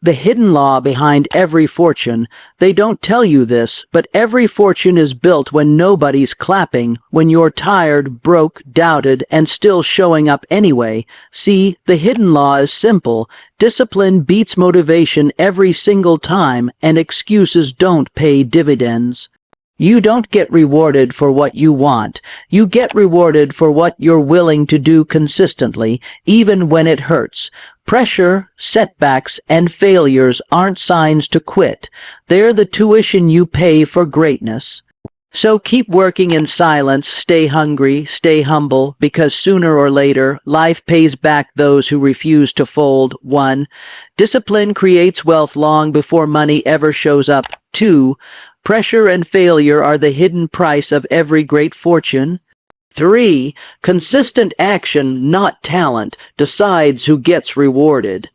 The hidden law behind every fortune. They don't tell you this, but every fortune is built when nobody's clapping, when you're tired, broke, doubted, and still showing up anyway. See, the hidden law is simple. Discipline beats motivation every single time, and excuses don't pay dividends. You don't get rewarded for what you want. You get rewarded for what you're willing to do consistently, even when it hurts. Pressure, setbacks, and failures aren't signs to quit. They're the tuition you pay for greatness. So keep working in silence, stay hungry, stay humble, because sooner or later, life pays back those who refuse to fold. 1. Discipline creates wealth long before money ever shows up. 2. Pressure and failure are the hidden price of every great fortune. 3. Consistent action, not talent, decides who gets rewarded.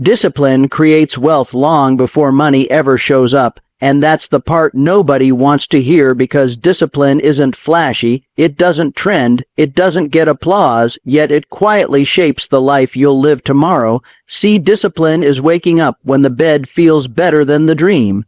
Discipline creates wealth long before money ever shows up, and that's the part nobody wants to hear because discipline isn't flashy, it doesn't trend, it doesn't get applause, yet it quietly shapes the life you'll live tomorrow. See, discipline is waking up when the bed feels better than the dream.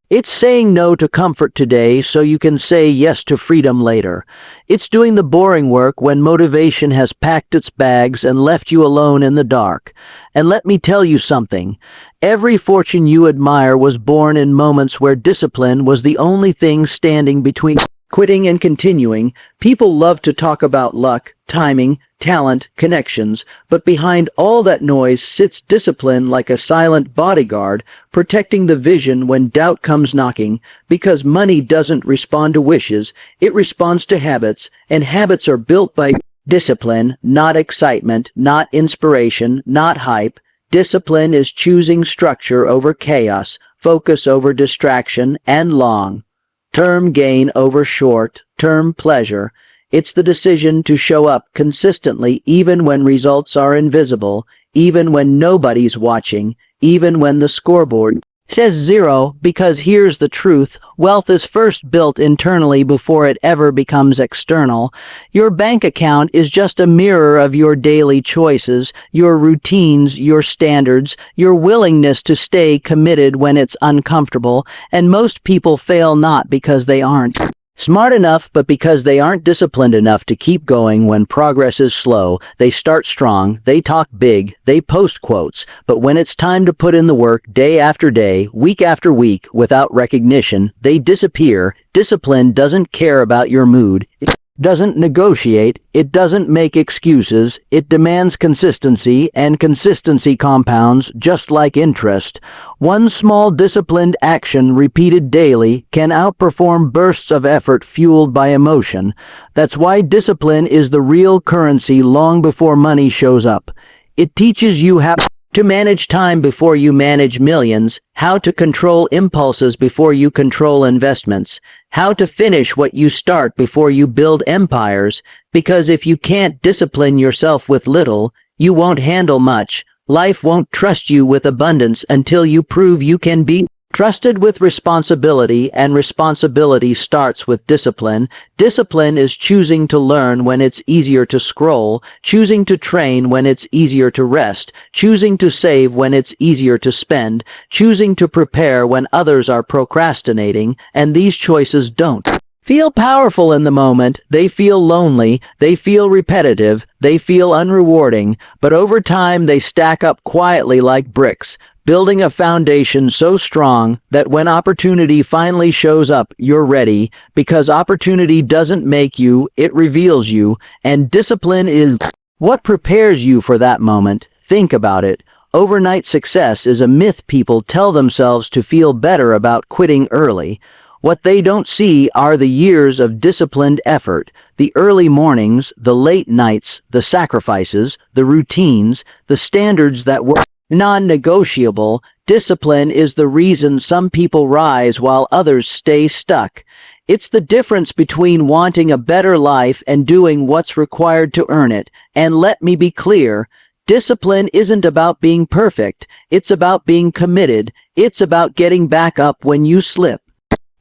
It's saying no to comfort today so you can say yes to freedom later. It's doing the boring work when motivation has packed its bags and left you alone in the dark. And let me tell you something. Every fortune you admire was born in moments where discipline was the only thing standing between quitting and continuing. People love to talk about luck, timing, talent, connections, but behind all that noise sits discipline like a silent bodyguard, protecting the vision when doubt comes knocking, because money doesn't respond to wishes, it responds to habits, and habits are built by discipline, not excitement, not inspiration, not hype. Discipline is choosing structure over chaos, focus over distraction, and long-term gain over short-term pleasure. It's the decision to show up consistently even when results are invisible, even when nobody's watching, even when the scoreboard says 0, because here's the truth, wealth is first built internally before it ever becomes external. Your bank account is just a mirror of your daily choices, your routines, your standards, your willingness to stay committed when it's uncomfortable, and most people fail not because they aren't smart enough, but because they aren't disciplined enough to keep going when progress is slow. They start strong, they talk big, they post quotes, but when it's time to put in the work day after day, week after week, without recognition, they disappear. Discipline doesn't care about your mood. It doesn't negotiate, it doesn't make excuses, it demands consistency, and consistency compounds just like interest. One small disciplined action repeated daily can outperform bursts of effort fueled by emotion. That's why discipline is the real currency long before money shows up. It teaches you how to manage time before you manage millions, how to control impulses before you control investments, how to finish what you start before you build empires, because if you can't discipline yourself with little, you won't handle much. Life won't trust you with abundance until you prove you can be trusted with responsibility, and responsibility starts with discipline. Discipline is choosing to learn when it's easier to scroll, choosing to train when it's easier to rest, choosing to save when it's easier to spend, choosing to prepare when others are procrastinating, and these choices don't feel powerful in the moment. They feel lonely, they feel repetitive, they feel unrewarding, but over time they stack up quietly like bricks, building a foundation so strong that when opportunity finally shows up, you're ready, because opportunity doesn't make you, it reveals you, and discipline is what prepares you for that moment. Think about it. Overnight success is a myth people tell themselves to feel better about quitting early. What they don't see are the years of disciplined effort, the early mornings, the late nights, the sacrifices, the routines, the standards that were non-negotiable. Discipline is the reason some people rise while others stay stuck. It's the difference between wanting a better life and doing what's required to earn it. And let me be clear, discipline isn't about being perfect. It's about being committed. It's about getting back up when you slip.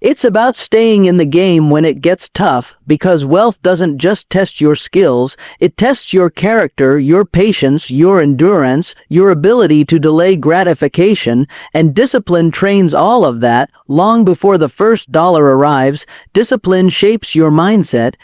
It's about staying in the game when it gets tough, because wealth doesn't just test your skills, it tests your character, your patience, your endurance, your ability to delay gratification, and discipline trains all of that. Long before the first dollar arrives, discipline shapes your mindset.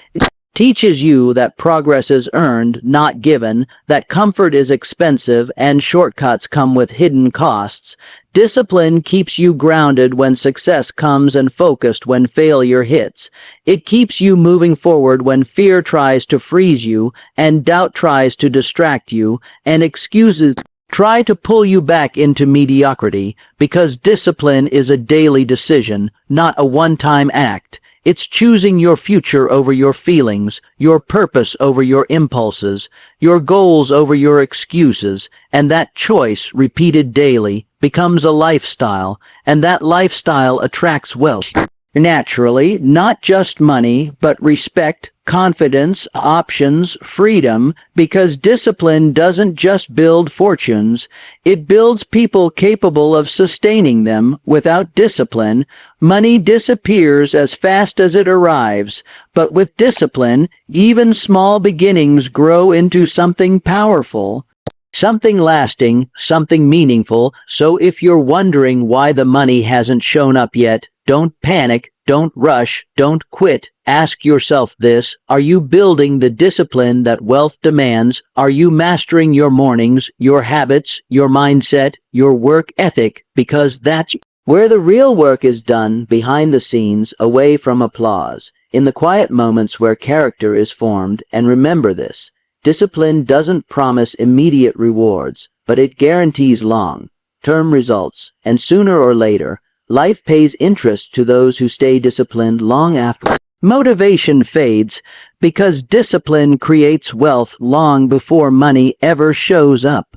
Teaches you that progress is earned, not given, that comfort is expensive, and shortcuts come with hidden costs. Discipline keeps you grounded when success comes and focused when failure hits. It keeps you moving forward when fear tries to freeze you, and doubt tries to distract you, and excuses try to pull you back into mediocrity, because discipline is a daily decision, not a one-time act. It's choosing your future over your feelings, your purpose over your impulses, your goals over your excuses, and that choice, repeated daily, becomes a lifestyle, and that lifestyle attracts wealth. Naturally, not just money, but respect, confidence, options, freedom, because discipline doesn't just build fortunes, it builds people capable of sustaining them. Without discipline, money disappears as fast as it arrives, but with discipline, even small beginnings grow into something powerful. Something lasting, something meaningful. So if you're wondering why the money hasn't shown up yet, don't panic, don't rush, don't quit. Ask yourself this: are you building the discipline that wealth demands? Are you mastering your mornings, your habits, your mindset, your work ethic? Because that's where the real work is done, behind the scenes, away from applause, in the quiet moments where character is formed. And remember this: discipline doesn't promise immediate rewards, but it guarantees long-term results, and sooner or later, life pays interest to those who stay disciplined long after motivation fades, because discipline creates wealth long before money ever shows up.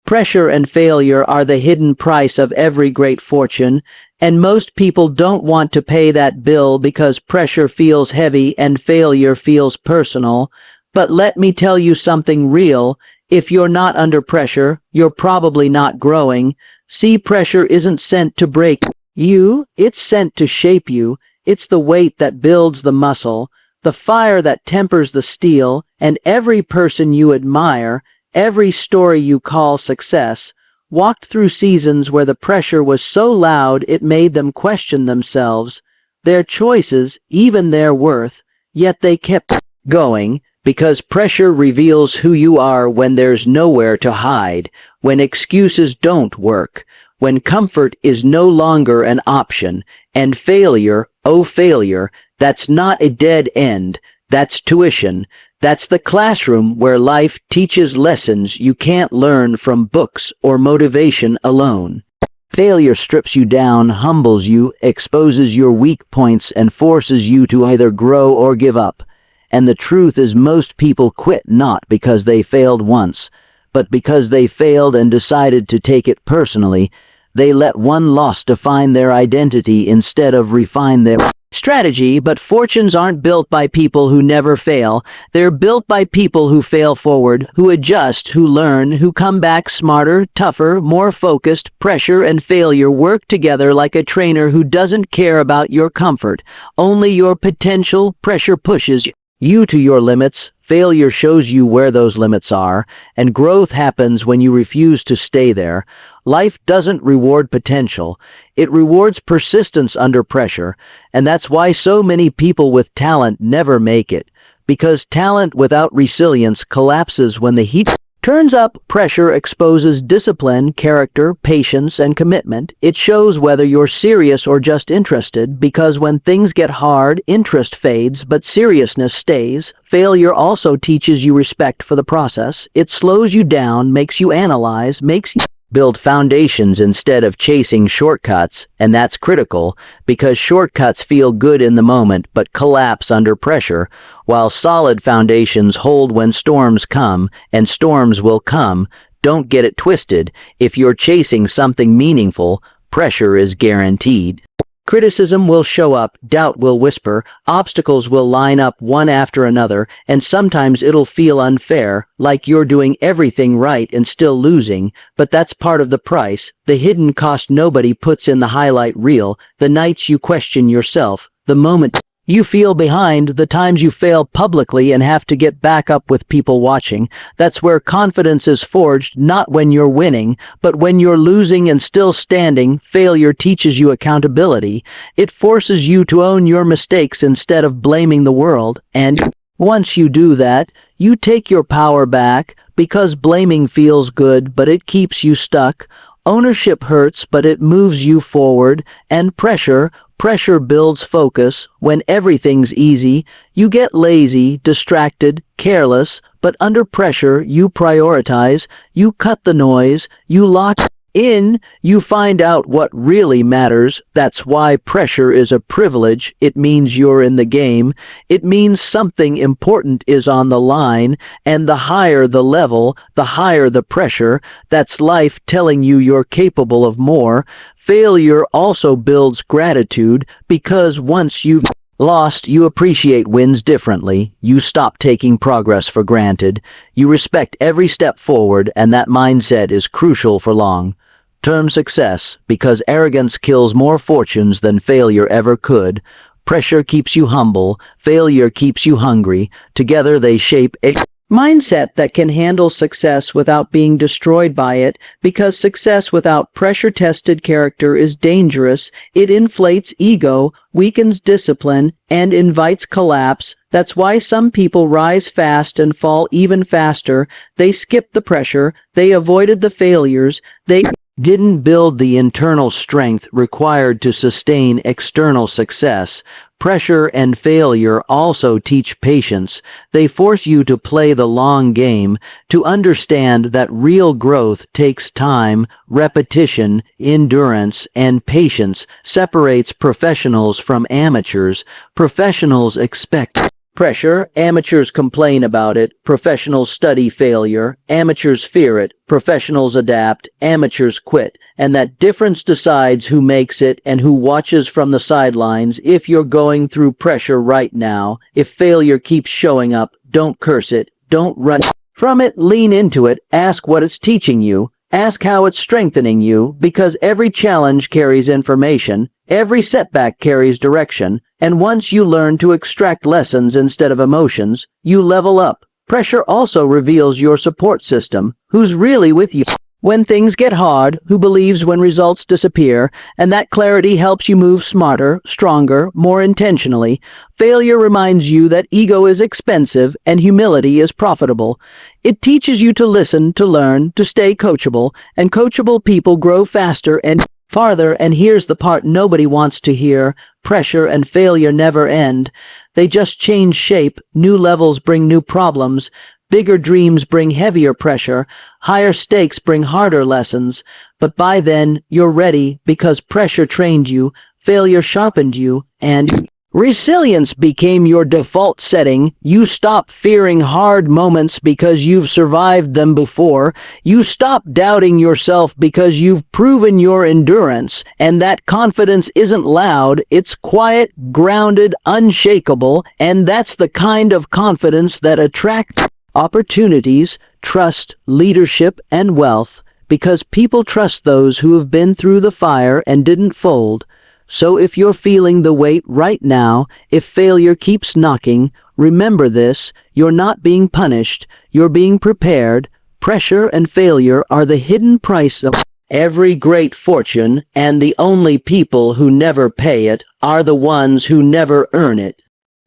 Pressure and failure are the hidden price of every great fortune, and most people don't want to pay that bill because pressure feels heavy and failure feels personal. But let me tell you something real: if you're not under pressure, you're probably not growing. See, pressure isn't sent to break you, it's sent to shape you. It's the weight that builds the muscle, the fire that tempers the steel, and every person you admire, every story you call success, walked through seasons where the pressure was so loud it made them question themselves, their choices, even their worth, yet they kept going. Because pressure reveals who you are when there's nowhere to hide, when excuses don't work, when comfort is no longer an option, and failure, oh failure, that's not a dead end, that's tuition, that's the classroom where life teaches lessons you can't learn from books or motivation alone. Failure strips you down, humbles you, exposes your weak points, and forces you to either grow or give up. And the truth is, most people quit not because they failed once, but because they failed and decided to take it personally. They let one loss define their identity instead of refine their strategy. But fortunes aren't built by people who never fail. They're built by people who fail forward, who adjust, who learn, who come back smarter, tougher, more focused. Pressure and failure work together like a trainer who doesn't care about your comfort, only your potential. Pressure pushes you to your limits. Failure shows you where those limits are, and growth happens when you refuse to stay there. Life doesn't reward potential, it rewards persistence under pressure, and that's why so many people with talent never make it, because talent without resilience collapses when the heat turns up. Pressure exposes discipline, character, patience, and commitment. It shows whether you're serious or just interested, because when things get hard, interest fades, but seriousness stays. Failure also teaches you respect for the process. It slows you down, makes you analyze, makes you build foundations instead of chasing shortcuts, and that's critical, because shortcuts feel good in the moment but collapse under pressure, while solid foundations hold when storms come, and storms will come. Don't get it twisted. If you're chasing something meaningful, pressure is guaranteed. Criticism will show up, doubt will whisper, obstacles will line up one after another, and sometimes it'll feel unfair, like you're doing everything right and still losing, but that's part of the price, the hidden cost nobody puts in the highlight reel, the nights you question yourself, the moment you feel behind, the times you fail publicly and have to get back up with people watching. That's where confidence is forged, not when you're winning, but when you're losing and still standing. Failure teaches you accountability. It forces you to own your mistakes instead of blaming the world. And once you do that, you take your power back, because blaming feels good, but it keeps you stuck. Ownership hurts, but it moves you forward. And Pressure builds focus. When everything's easy, you get lazy, distracted, careless, but under pressure, you prioritize, you cut the noise, you lock in, you find out what really matters. That's why pressure is a privilege. It means you're in the game. It means something important is on the line, and the higher the level, the higher the pressure. That's life telling you you're capable of more. Failure also builds gratitude, because once you've lost, you appreciate wins differently. You stop taking progress for granted. You respect every step forward, and that mindset is crucial for long-term success, because arrogance kills more fortunes than failure ever could. Pressure keeps you humble. Failure keeps you hungry. Together they shape a mindset that can handle success without being destroyed by it, because success without pressure-tested character is dangerous. It inflates ego, weakens discipline, and invites collapse. That's why some people rise fast and fall even faster. They skipped the pressure, they avoided the failures, they didn't build the internal strength required to sustain external success. Pressure and failure also teach patience. They force you to play the long game, to understand that real growth takes time. Repetition, endurance, and patience separates professionals from amateurs. Professionals expect pressure, amateurs complain about it. Professionals study failure, amateurs fear it. Professionals adapt, amateurs quit. And that difference decides who makes it and who watches from the sidelines. If you're going through pressure right now, if failure keeps showing up, don't curse it, don't run from it, lean into it, ask what it's teaching you, ask how it's strengthening you, because every challenge carries information, every setback carries direction, and once you learn to extract lessons instead of emotions, you level up. Pressure also reveals your support system, who's really with you when things get hard, who believes when results disappear, and that clarity helps you move smarter, stronger, more intentionally. Failure reminds you that ego is expensive and humility is profitable. It teaches you to listen, to learn, to stay coachable, and coachable people grow faster and farther. And here's the part nobody wants to hear: pressure and failure never end. They just change shape. New levels bring new problems. Bigger dreams bring heavier pressure. Higher stakes bring harder lessons. But by then, you're ready, because pressure trained you, failure sharpened you, and resilience became your default setting. You stop fearing hard moments because you've survived them before. You stop doubting yourself because you've proven your endurance. And that confidence isn't loud, it's quiet, grounded, unshakable. And that's the kind of confidence that attracts opportunities, trust, leadership, and wealth, because people trust those who have been through the fire and didn't fold. So if you're feeling the weight right now, if failure keeps knocking, remember this: you're not being punished, you're being prepared. Pressure and failure are the hidden price of every great fortune, and the only people who never pay it are the ones who never earn it.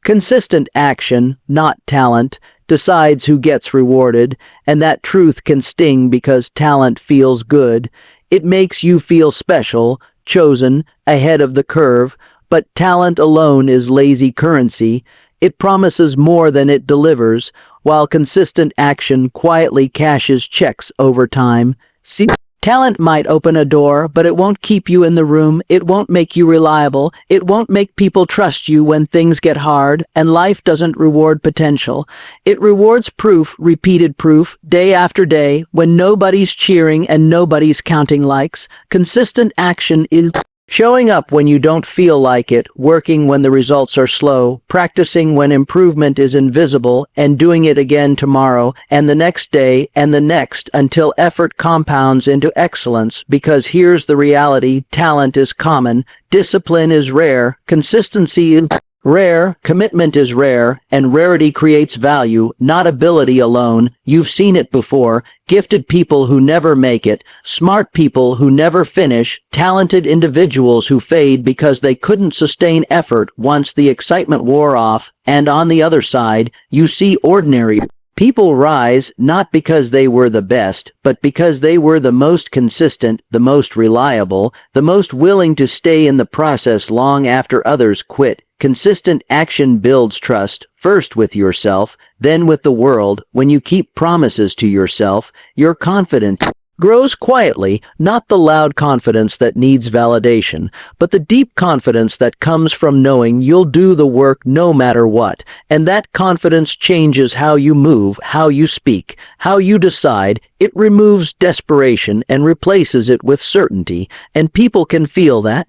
Consistent action, not talent, decides who gets rewarded, and that truth can sting because talent feels good. It makes you feel special, chosen, ahead of the curve, but talent alone is lazy currency. It promises more than it delivers, while consistent action quietly cashes checks over time. See, talent might open a door, but it won't keep you in the room. It won't make you reliable. It won't make people trust you when things get hard, and life doesn't reward potential. It rewards proof, repeated proof, day after day, when nobody's cheering and nobody's counting likes. Consistent action is Showing up when you don't feel like it, working when the results are slow, practicing when improvement is invisible, and doing it again tomorrow, and the next day, and the next, until effort compounds into excellence, because here's the reality: talent is common, discipline is rare, consistency is rare, commitment is rare, and rarity creates value, not ability alone. You've seen it before: gifted people who never make it, smart people who never finish, talented individuals who fade because they couldn't sustain effort once the excitement wore off, and on the other side, you see ordinary people rise, not because they were the best, but because they were the most consistent, the most reliable, the most willing to stay in the process long after others quit. Consistent action builds trust, first with yourself, then with the world. When you keep promises to yourself, your confidence grows quietly, not the loud confidence that needs validation, but the deep confidence that comes from knowing you'll do the work no matter what. And that confidence changes how you move, how you speak, how you decide. It removes desperation and replaces it with certainty, and people can feel that.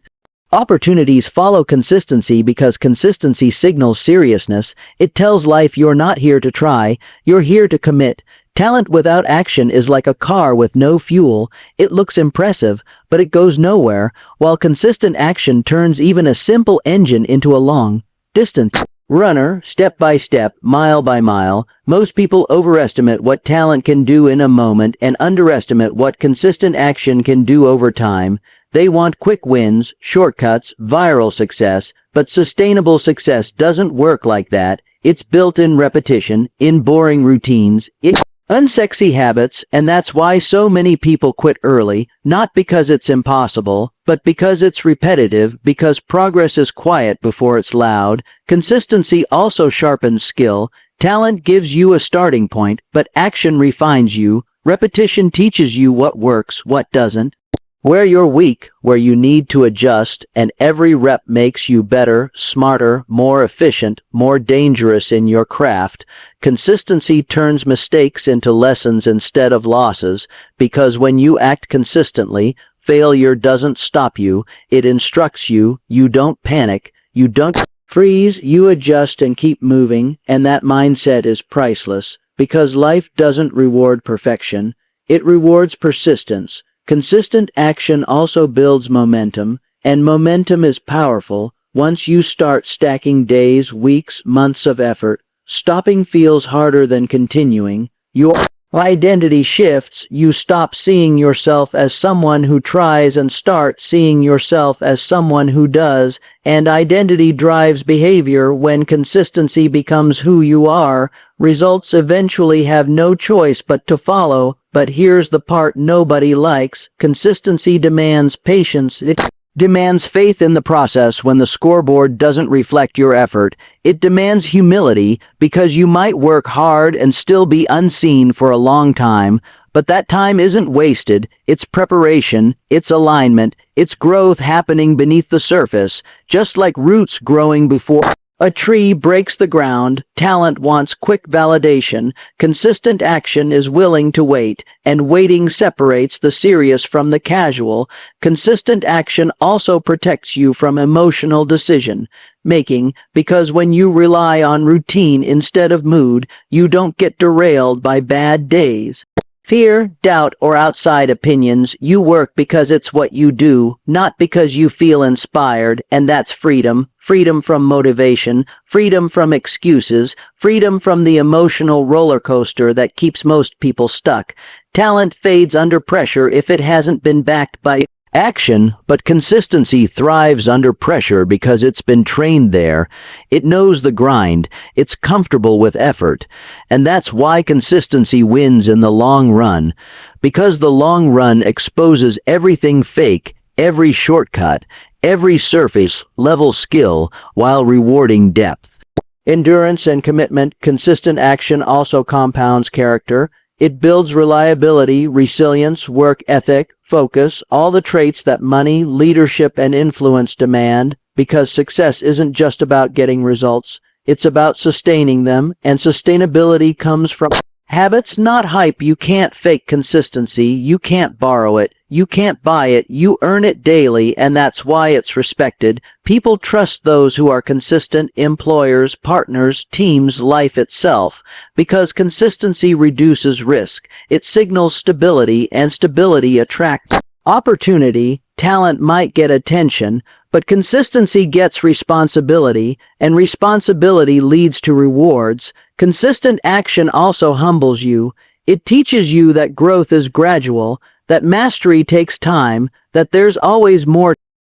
Opportunities follow consistency because consistency signals seriousness. It tells life you're not here to try, you're here to commit. Talent without action is like a car with no fuel. It looks impressive, but it goes nowhere, while consistent action turns even a simple engine into a long distance runner, step by step, mile by mile. Most people overestimate what talent can do in a moment and underestimate what consistent action can do over time. They want quick wins, shortcuts, viral success, but sustainable success doesn't work like that. It's built in repetition, in boring routines, in unsexy habits, and that's why so many people quit early, not because it's impossible, but because it's repetitive, because progress is quiet before it's loud. Consistency also sharpens skill. Talent gives you a starting point, but action refines you. Repetition teaches you what works, what doesn't, where you're weak, where you need to adjust, and every rep makes you better, smarter, more efficient, more dangerous in your craft. Consistency turns mistakes into lessons instead of losses, because when you act consistently, failure doesn't stop you, it instructs you. You don't panic, you don't freeze, you adjust and keep moving, and that mindset is priceless, because life doesn't reward perfection, it rewards persistence. Consistent action also builds momentum, and momentum is powerful. Once you start stacking days, weeks, months of effort, stopping feels harder than continuing. Your identity shifts. You stop seeing yourself as someone who tries and start seeing yourself as someone who does, and identity drives behavior. When consistency becomes who you are, results eventually have no choice but to follow. But here's the part nobody likes: consistency demands patience. It demands faith in the process when the scoreboard doesn't reflect your effort. It demands humility, because you might work hard and still be unseen for a long time, but that time isn't wasted. It's preparation, it's alignment, it's growth happening beneath the surface, just like roots growing before a tree breaks the ground. Talent wants quick validation. Consistent action is willing to wait, and waiting separates the serious from the casual. Consistent action also protects you from emotional decision making, because when you rely on routine instead of mood, you don't get derailed by bad days, fear, doubt, or outside opinions. You work because it's what you do, not because you feel inspired, and that's freedom. Freedom from motivation, freedom from excuses, freedom from the emotional roller coaster that keeps most people stuck. Talent fades under pressure if it hasn't been backed by action, but consistency thrives under pressure because it's been trained there. It knows the grind. It's comfortable with effort. And that's why consistency wins in the long run. Because the long run exposes everything fake, every shortcut, every surface-level skill, while rewarding depth. Endurance and commitment. Consistent action also compounds character. It builds reliability, resilience, work ethic, focus, all the traits that money, leadership, and influence demand, because success isn't just about getting results. It's about sustaining them, and sustainability comes from habits, not hype. You can't fake consistency. You can't borrow it. You can't buy it, you earn it daily, and that's why it's respected. People trust those who are consistent, employers, partners, teams, life itself, because consistency reduces risk. It signals stability, and stability attracts opportunity. Talent might get attention, but consistency gets responsibility, and responsibility leads to rewards. Consistent action also humbles you. It teaches you that growth is gradual, that mastery takes time, that there's always more